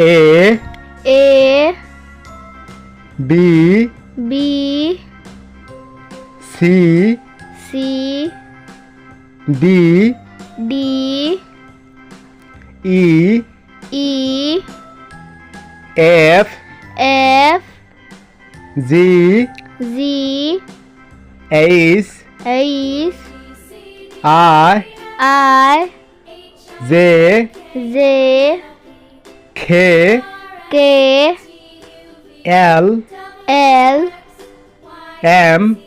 A B C D E F G H I J K L M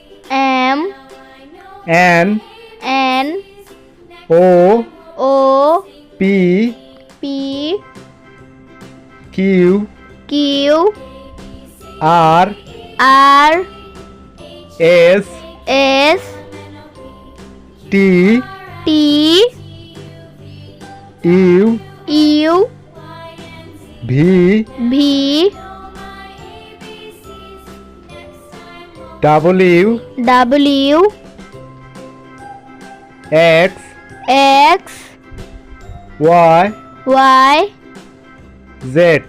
N O P Q R S T U V W X Y Z